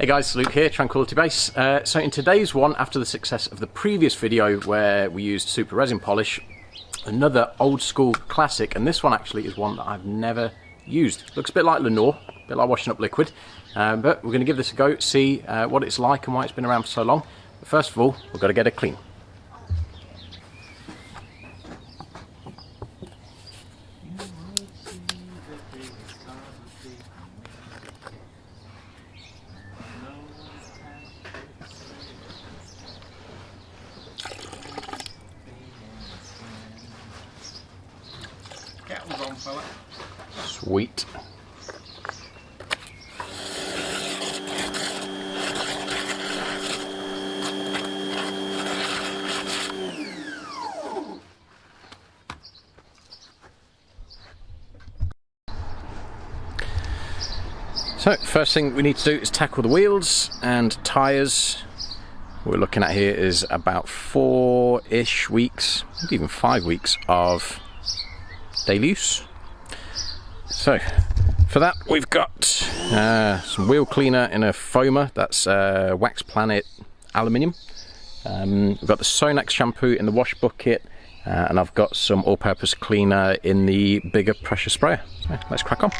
Hey guys, Luke here, Tranquility Base. So in today's one, after the success of the previous video where we used super resin polish, another old school classic, and this one actually is one that I've never used. Looks a bit like Lenore, a bit like washing up liquid, but we're going to give this a go, see what it's like and why it's been around for so long. But first of all, we've got to get it clean. Sweet. So first thing we need to do is tackle the wheels and tyres. What we're looking at here is about 4-ish weeks, maybe even 5 weeks of daily use. So for that we've got some wheel cleaner in a foamer, that's Wax Planet aluminium. We've got the Sonax shampoo in the wash bucket, and I've got some all-purpose cleaner in the bigger pressure sprayer. So let's crack on.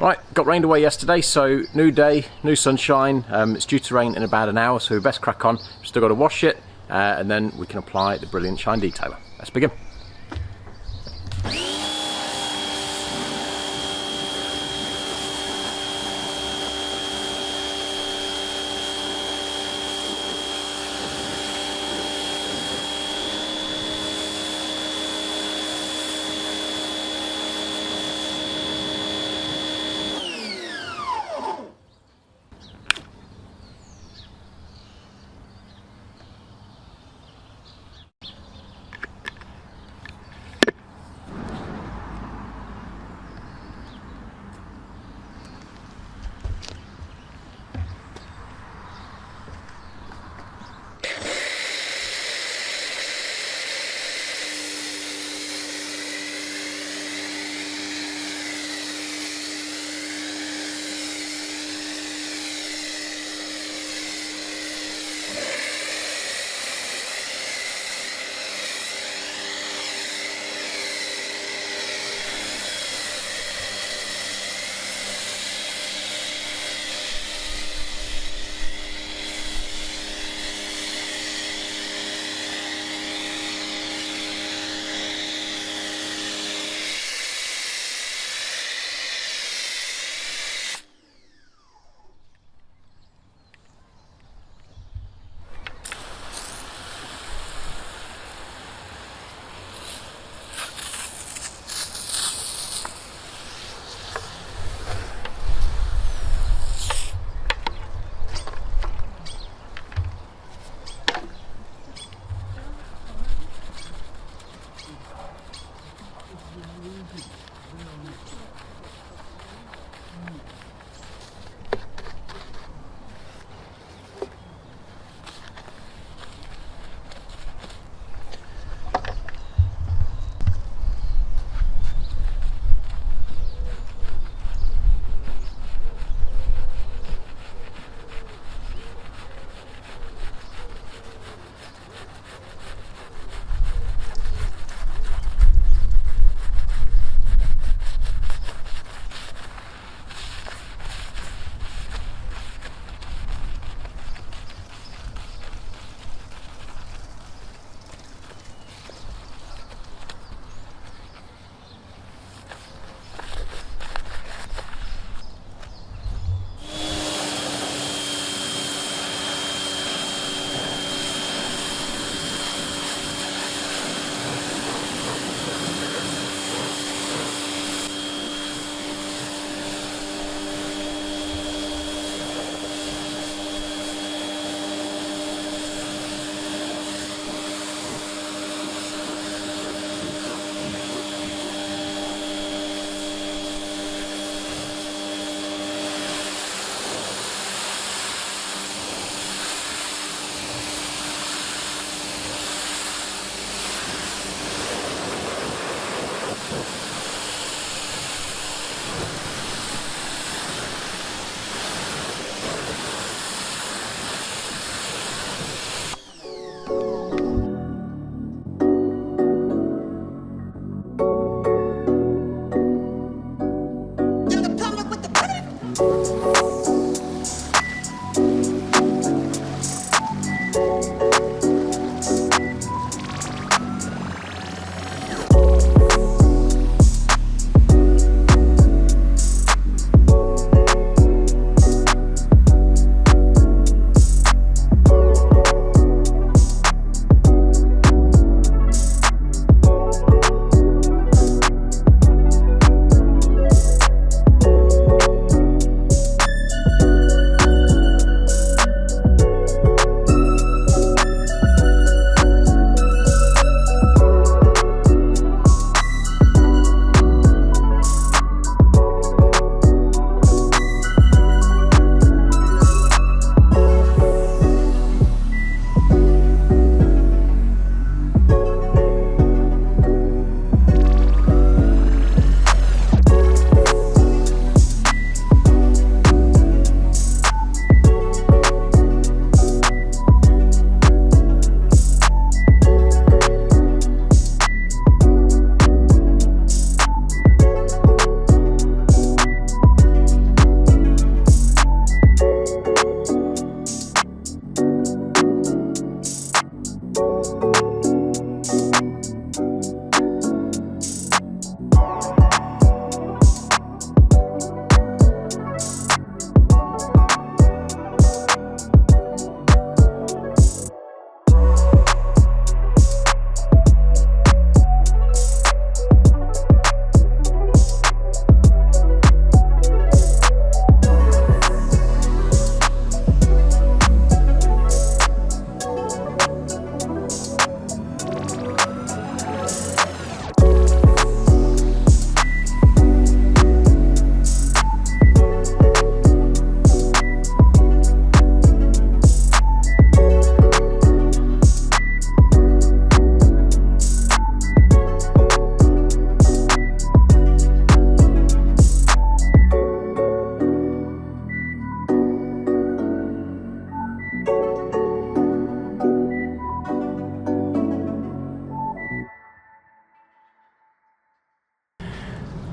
Right, got rained away yesterday, so new day, new sunshine. It's due to rain in about an hour, so we best crack on. Still got to wash it, and then we can apply the Brilliant Shine Detailer. Let's begin.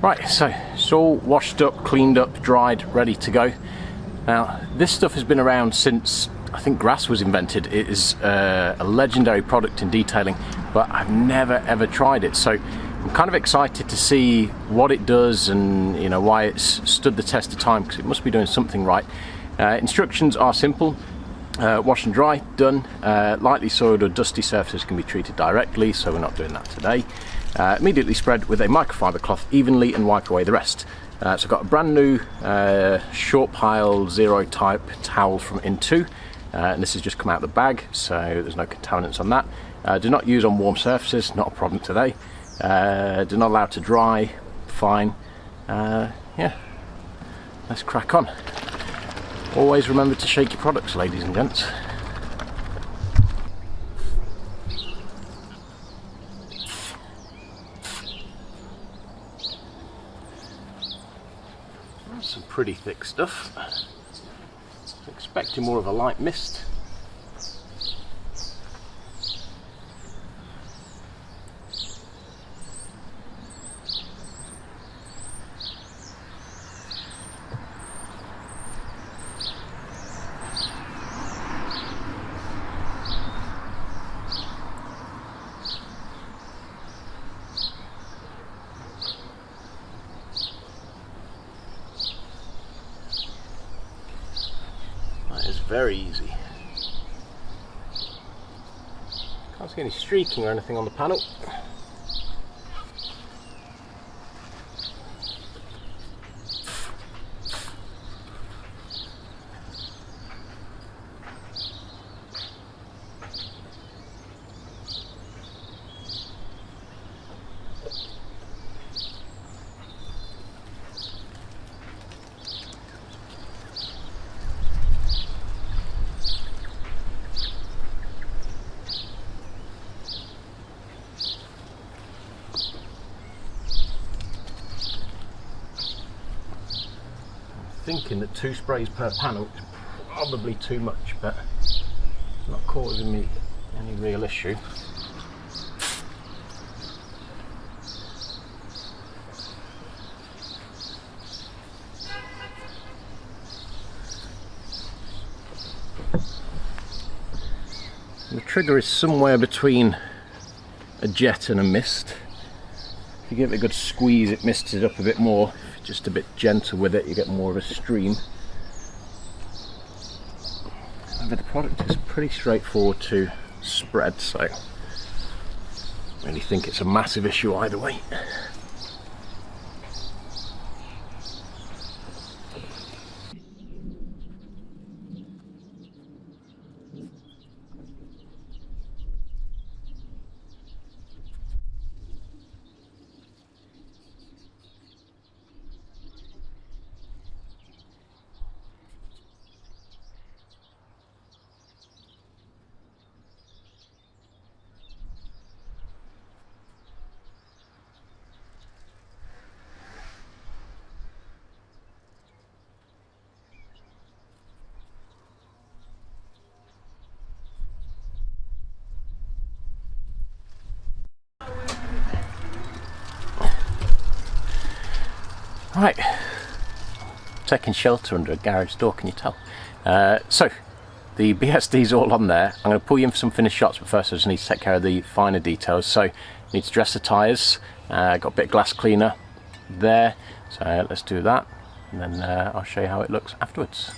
Right, so it's all washed up, cleaned up, dried, ready to go. Now, this stuff has been around since I think grass was invented. It is a legendary product in detailing, but I've never ever tried it. So I'm kind of excited to see what it does and why it's stood the test of time, because it must be doing something right. Instructions are simple. Wash and dry, done. Lightly soiled or dusty surfaces can be treated directly, so we're not doing that today. Immediately spread with a microfiber cloth evenly and wipe away the rest. So I've got a brand new short pile zero type towel from In2, and this has just come out of the bag, so there's no contaminants on that. Do not use on warm surfaces, not a problem today. Do not allow to dry, fine. Yeah, let's crack on. Always remember to shake your products, ladies and gents. That's some pretty thick stuff. Expecting more of a light mist. That is very easy. Can't see any streaking or anything on the panel. Thinking that 2 sprays per panel is probably too much, but it's not causing me any real issue. The trigger is somewhere between a jet and a mist. If you give it a good squeeze, it mists it up a bit more. If you're just a bit gentle with it, you get more of a stream. However, the product is pretty straightforward to spread, so I don't really think it's a massive issue either way. Right, taking shelter under a garage door, can you tell? So, the BSD's all on there. I'm going to pull you in for some finished shots, but first I just need to take care of the finer details. So, I need to dress the tyres, got a bit of glass cleaner there, so let's do that, and then I'll show you how it looks afterwards.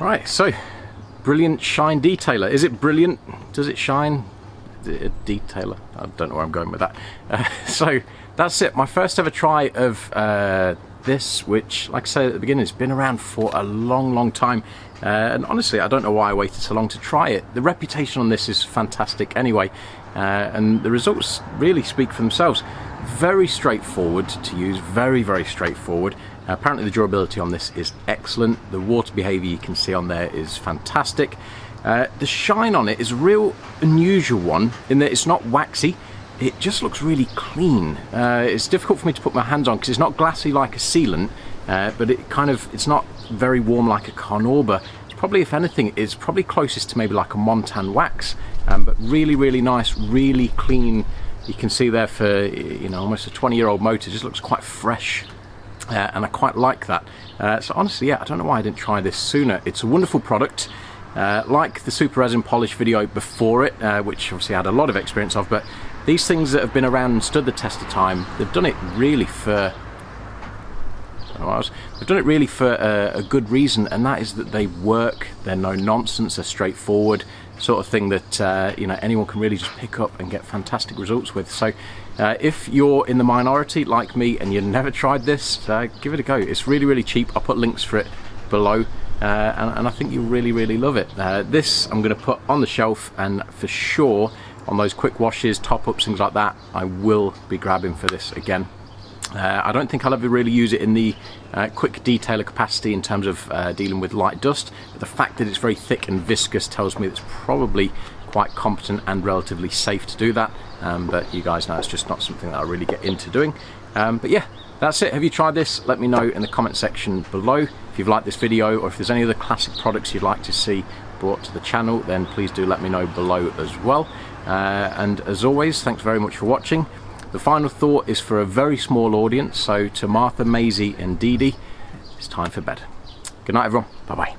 Right, so Brilliant Shine Detailer. Is it brilliant? Does it shine? Is it a detailer? I don't know where I'm going with that. So that's it, my first ever try of this, which, like I said at the beginning, has been around for a long time, and honestly I don't know why I waited so long to try it. The reputation on this is fantastic anyway, and the results really speak for themselves. Very straightforward to use, very straightforward. Apparently the durability on this is excellent. The water behaviour you can see on there is fantastic. The shine on it is a real unusual one in that it's not waxy. It just looks really clean. It's difficult for me to put my hands on because it's not glassy like a sealant, but it's not very warm like a carnauba. It's probably, if anything, it's probably closest to maybe like a Montan wax, but really nice, really clean. You can see there for, you know, almost a 20-year-old motor, just looks quite fresh. And I quite like that. So honestly, yeah, I don't know why I didn't try this sooner. It's a wonderful product. Like the super resin polish video before it, which obviously I had a lot of experience of, but these things that have been around and stood the test of time, they've done it really for, they've done it really for a good reason, and that is that they work. They're no nonsense. They're straightforward, sort of thing that you know, anyone can really just pick up and get fantastic results with. So if you're in the minority like me and you've never tried this, give it a go. It's really cheap. I'll put links for it below, and I think you'll really love it. This I'm going to put on the shelf, and for sure on those quick washes, top-ups, things like that, I will be grabbing for this again. I don't think I'll ever really use it in the quick detailer capacity in terms of dealing with light dust, but the fact that it's very thick and viscous tells me it's probably quite competent and relatively safe to do that, but you guys know it's just not something that I really get into doing. But yeah, that's it. Have you tried this? Let me know in the comment section below. If you've liked this video, or if there's any other classic products you'd like to see brought to the channel, then please do let me know below as well. And as always, thanks very much for watching. The final thought is for a very small audience, so to Martha, Maisie and Dee Dee, it's time for bed. Good night everyone, bye bye.